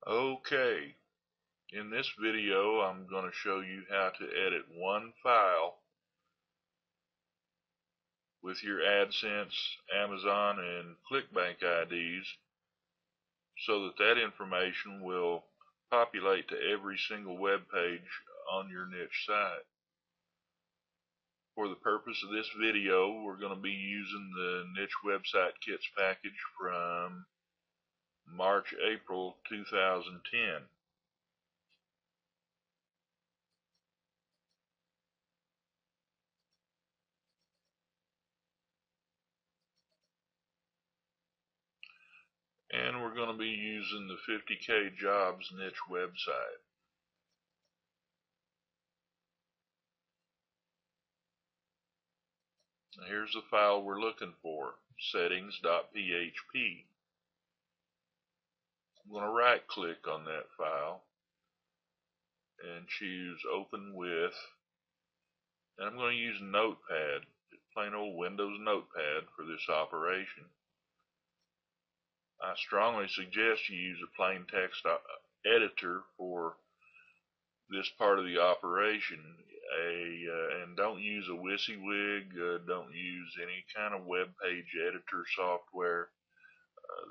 Okay, in this video I'm going to show you how to edit one file with your AdSense, Amazon, and ClickBank IDs so that information will populate to every single web page on your niche site. For the purpose of this video, we're going to be using the Niche Website Kits package from March-April 2010. And we're going to be using the 50K Jobs niche website. Here's the file we're looking for, settings.php. I'm going to right click on that file and choose open with, and I'm going to use Notepad, plain old Windows Notepad for this operation. I strongly suggest you use a plain text editor for this part of the operation, and don't use a WYSIWYG, don't use any kind of web page editor software.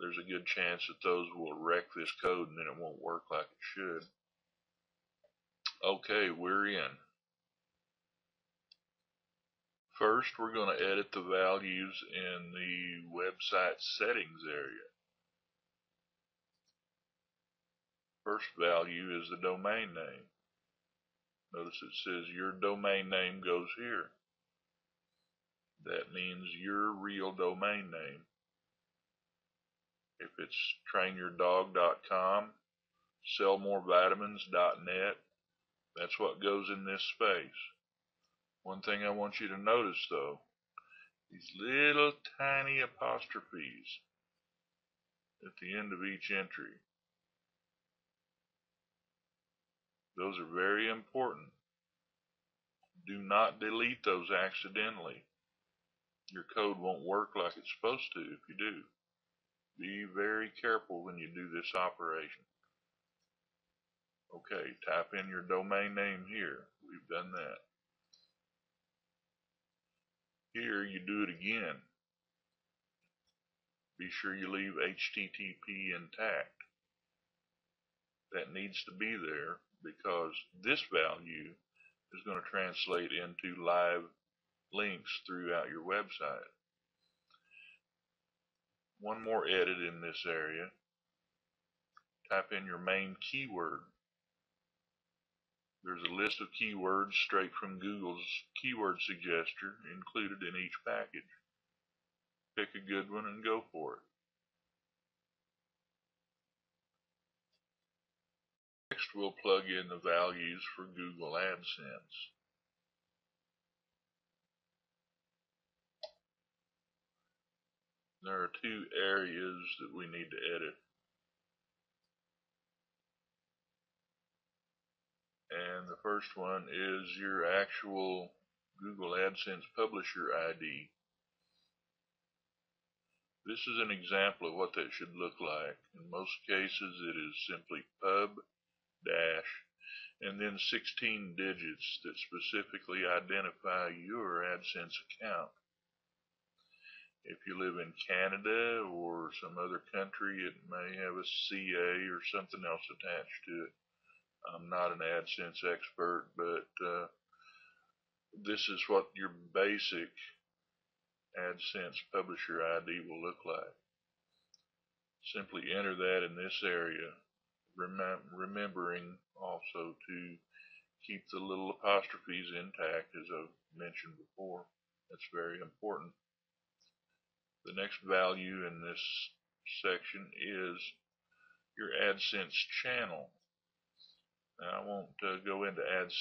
There's a good chance that those will wreck this code and then it won't work like it should. Okay, we're in. First, we're going to edit the values in the website settings area. First value is the domain name. Notice it says your domain name goes here. That means your real domain name. If it's trainyourdog.com, sellmorevitamins.net, that's what goes in this space. One thing I want you to notice though, these little tiny apostrophes at the end of each entry. Those are very important. Do not delete those accidentally. Your code won't work like it's supposed to if you do. Be very careful when you do this operation. Okay, type in your domain name here. We've done that. Here you do it again. Be sure you leave HTTP intact. That needs to be there because this value is going to translate into live links throughout your website. One more edit in this area. Type in your main keyword. There's a list of keywords straight from Google's keyword suggester included in each package. Pick a good one and go for it. Next, we'll plug in the values for Google AdSense. There are two areas that we need to edit. And the first one is your actual Google AdSense Publisher ID. This is an example of what that should look like. In most cases, it is simply pub dash and then 16 digits that specifically identify your AdSense account. If you live in Canada or some other country, it may have a CA or something else attached to it. I'm not an AdSense expert, but this is what your basic AdSense Publisher ID will look like. Simply enter that in this area, remembering also to keep the little apostrophes intact, as I've mentioned before. That's very important. The next value in this section is your AdSense channel. Now, I won't go into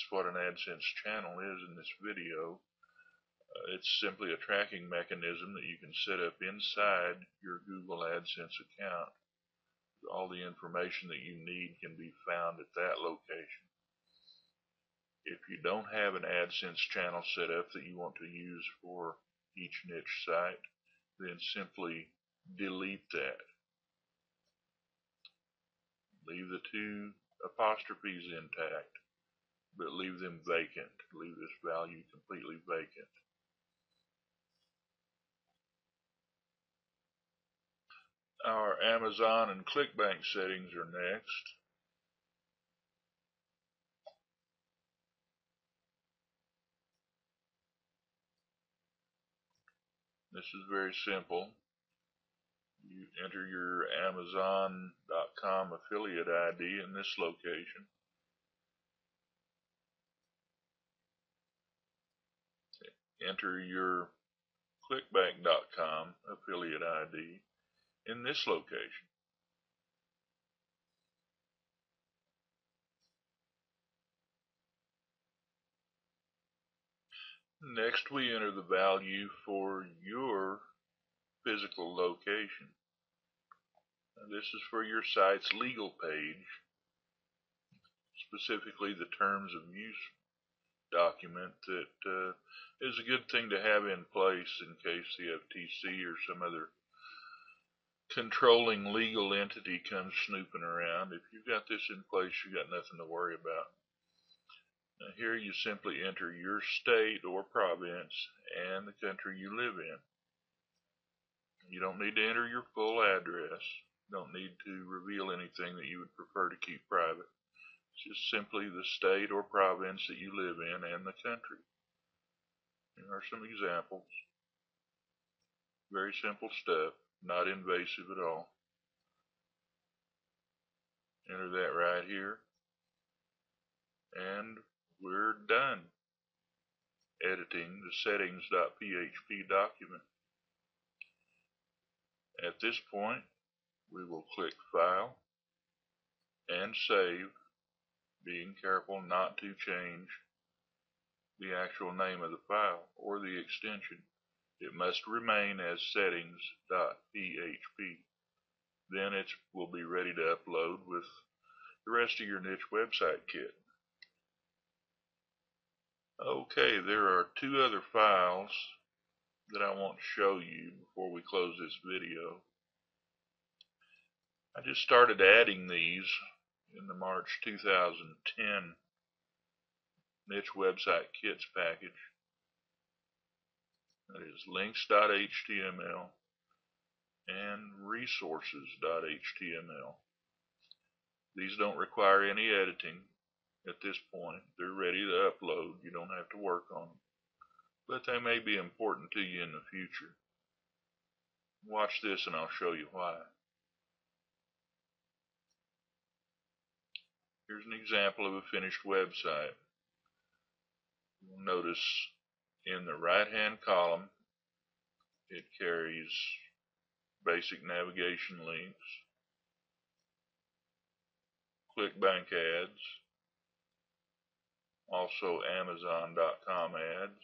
what an AdSense channel is in this video. It's simply a tracking mechanism that you can set up inside your Google AdSense account. All the information that you need can be found at that location. If you don't have an AdSense channel set up that you want to use for each niche site, then simply delete that. Leave the two apostrophes intact, but leave them vacant. Leave this value completely vacant. Our Amazon and ClickBank settings are next. This is very simple. You enter your Amazon.com affiliate ID in this location. Enter your ClickBank.com affiliate ID in this location. Next, we enter the value for your physical location. Now, this is for your site's legal page, specifically the terms of use document that is a good thing to have in place in case the FTC or some other controlling legal entity comes snooping around. If you've got this in place, you've got nothing to worry about. Now, here you simply enter your state or province and the country you live in. You don't need to enter your full address. You don't need to reveal anything that you would prefer to keep private. It's just simply the state or province that you live in and the country. Here are some examples. Very simple stuff, not invasive at all. Enter that right here, and we're done editing the settings.php document. At this point, we will click File and Save, being careful not to change the actual name of the file or the extension. It must remain as settings.php. Then it will be ready to upload with the rest of your niche website kit. Okay, there are two other files that I want to show you before we close this video. I just started adding these in the March 2010 niche website kits package. That is links.html and resources.html. These don't require any editing at this point. They're ready to upload. You don't have to work on them. But they may be important to you in the future. Watch this and I'll show you why. Here's an example of a finished website. You'll notice in the right-hand column it carries basic navigation links, ClickBank ads, also Amazon.com ads,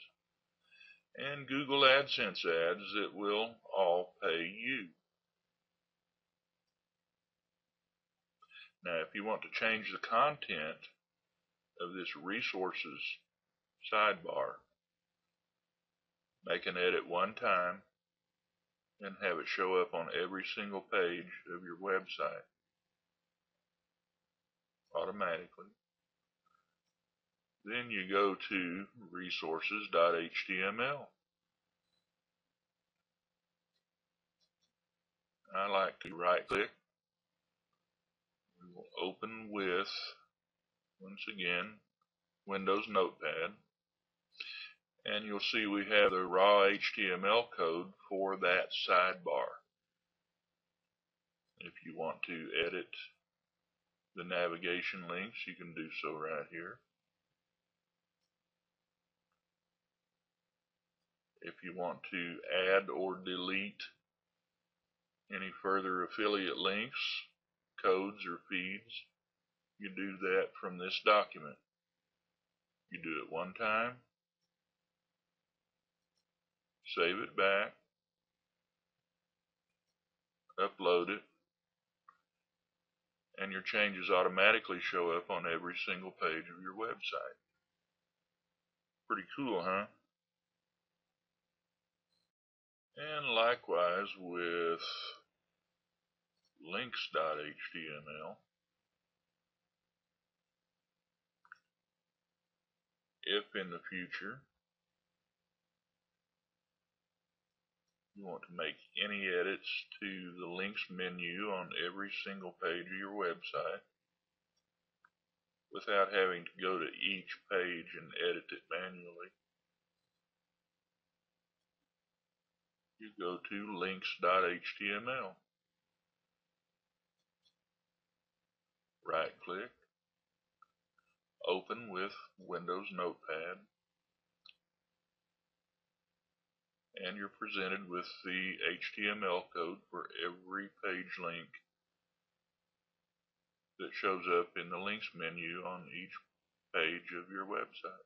and Google AdSense ads that will all pay you. Now, if you want to change the content of this resources sidebar, make an edit one time and have it show up on every single page of your website automatically. Then you go to resources.html. I like to right click. We will open with, once again, Windows Notepad. And you'll see we have the raw HTML code for that sidebar. If you want to edit the navigation links, you can do so right here. If you want to add or delete any further affiliate links, codes, or feeds, you do that from this document. You do it one time, save it back, upload it, and your changes automatically show up on every single page of your website. Pretty cool, huh? And likewise with links.html. if in the future you want to make any edits to the links menu on every single page of your website without having to go to each page and edit it manually, you go to links.html. Right click, open with Windows Notepad, and you're presented with the HTML code for every page link that shows up in the links menu on each page of your website.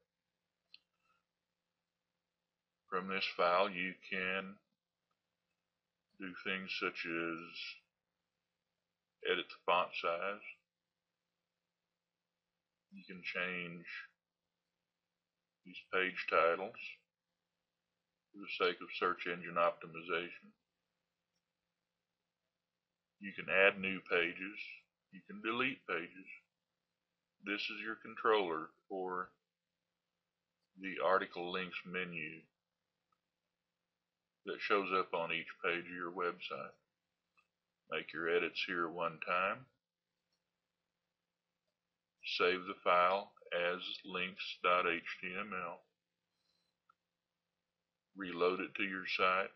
From this file you can do things such as edit the font size. You can change these page titles for the sake of search engine optimization. You can add new pages. You can delete pages. This is your controller for the article links menu that shows up on each page of your website. Make your edits here one time. Save the file as links.html. Reload it to your site,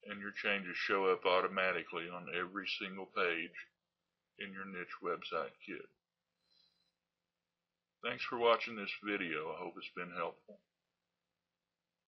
and your changes show up automatically on every single page in your niche website kit. Thanks for watching this video. I hope it's been helpful.